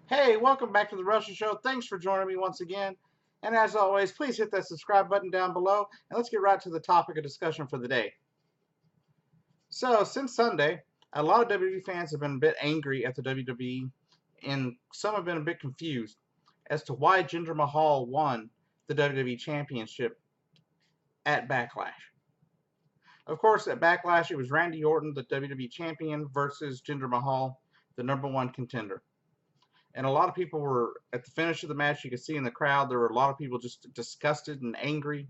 Hey, welcome back to the Russian Show. Thanks for joining me once again. And as always, please hit that subscribe button down below, and let's get right to the topic of discussion for the day. So, since Sunday, a lot of WWE fans have been a bit angry at the WWE, and some have been a bit confused as to why Jinder Mahal won the WWE Championship at Backlash. Of course, at Backlash, it was Randy Orton, the WWE Champion, versus Jinder Mahal, the #1 contender. And a lot of people were at the finish of the match. You could see in the crowd there were a lot of people just disgusted and angry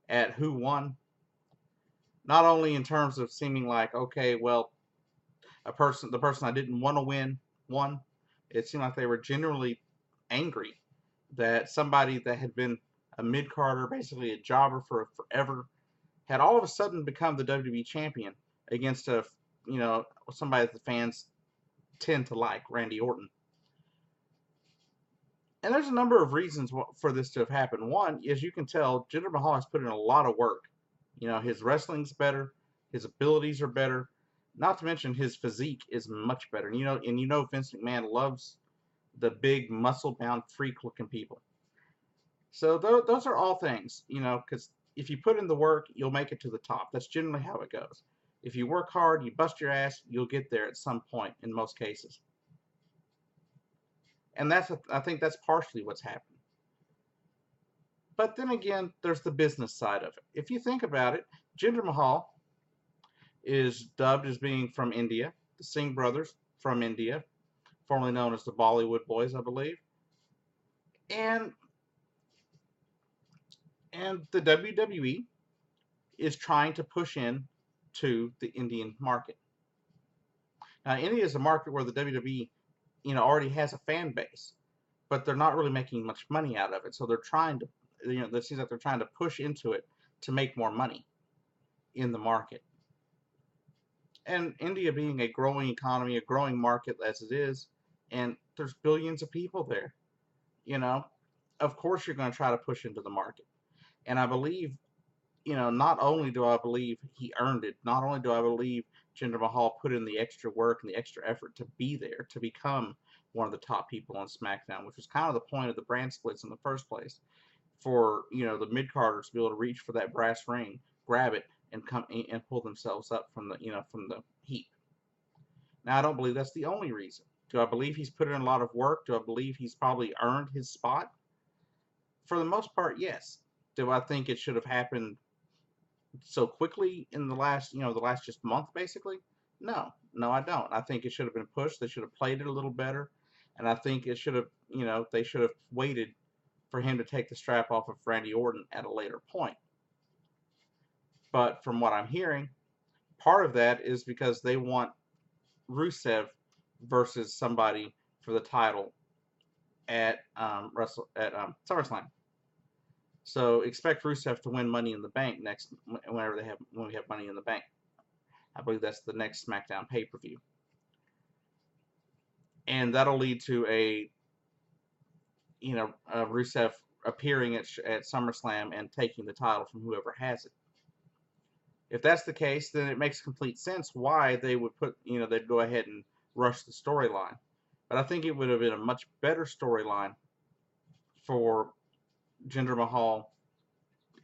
at who won. Not only in terms of seeming like, okay, well, the person I didn't want to win won. It seemed like they were genuinely angry that somebody that had been a mid carder, basically a jobber for forever, had all of a sudden become the WWE champion against somebody that the fans tend to like, Randy Orton. And there's a number of reasons for this to have happened. One, as you can tell, Jinder Mahal has put in a lot of work. His wrestling's better, his abilities are better, not to mention his physique is much better. And Vince McMahon loves the big muscle-bound freak-looking people. So those are all things, because if you put in the work, you'll make it to the top. That's generally how it goes. If you work hard, you bust your ass, you'll get there at some point in most cases. And I think that's partially what's happened. But then again, there's the business side of it. If you think about it, Jinder Mahal is dubbed as being from India, the Singh brothers from India, formerly known as the Bollywood Boys, I believe. And the WWE is trying to push in to the Indian market. Now, India is a market where the WWE, already has a fan base, but they're not really making much money out of it. So they're trying to, it seems like they're trying to push into it to make more money in the market. And India being a growing economy, a growing market as it is, and there's billions of people there, of course you're going to try to push into the market. And I believe, not only do I believe he earned it, not only do I believe Jinder Mahal put in the extra work and the extra effort to be there, to become one of the top people on SmackDown, which was kind of the point of the brand splits in the first place, for the mid carders to be able to reach for that brass ring, grab it, and come and pull themselves up from the heap. Now, I don't believe that's the only reason. Do I believe he's put in a lot of work? Do I believe he's probably earned his spot? For the most part, yes. Do I think it should have happened so quickly in the last just month, basically? No, I don't. I think it should have been pushed. They should have played it a little better, and I think it should have, they should have waited for him to take the strap off of Randy Orton at a later point. But from what I'm hearing, part of that is because they want Rusev versus somebody for the title at SummerSlam. So expect Rusev to win Money in the Bank when we have Money in the Bank. I believe that's the next SmackDown pay-per-view, and that'll lead to a Rusev appearing at SummerSlam and taking the title from whoever has it. If that's the case, then it makes complete sense why they would they'd go ahead and rush the storyline. But I think it would have been a much better storyline for Jinder Mahal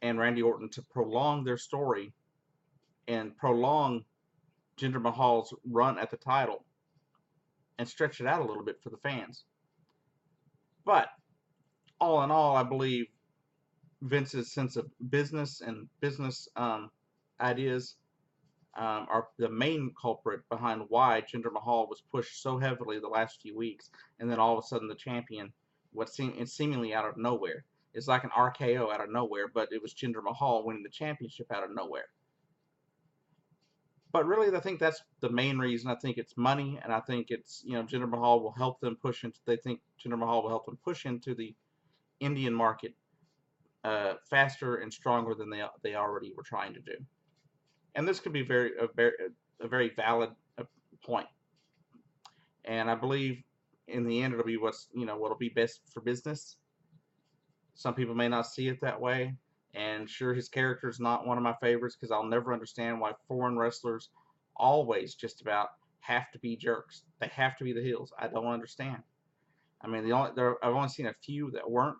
and Randy Orton to prolong their story and prolong Jinder Mahal's run at the title and stretch it out a little bit for the fans. But all in all, I believe Vince's sense of business and business ideas are the main culprit behind why Jinder Mahal was pushed so heavily the last few weeks, and then all of a sudden the champion, seemingly out of nowhere. It's like an RKO out of nowhere, but it was Jinder Mahal winning the championship out of nowhere. But really, I think that's the main reason. I think it's money, and I think it's Jinder Mahal will help them push into. They think Jinder Mahal will help them push into the Indian market faster and stronger than they already were trying to do. And this could be a very valid point. And I believe in the end it'll be what'll be best for business. Some people may not see it that way. And sure, his character is not one of my favorites because I'll never understand why foreign wrestlers always just about have to be jerks. They have to be the heels. I don't understand. I mean, I've only seen a few that weren't,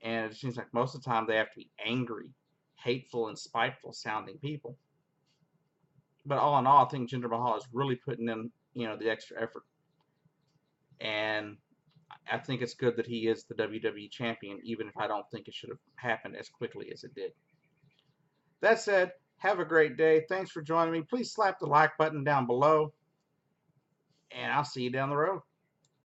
and it seems like most of the time they have to be angry, hateful, and spiteful sounding people. But all in all, I think Jinder Mahal is really putting in, the extra effort, and I think it's good that he is the WWE champion, even if I don't think it should have happened as quickly as it did. That said, have a great day. Thanks for joining me. Please slap the like button down below, and I'll see you down the road.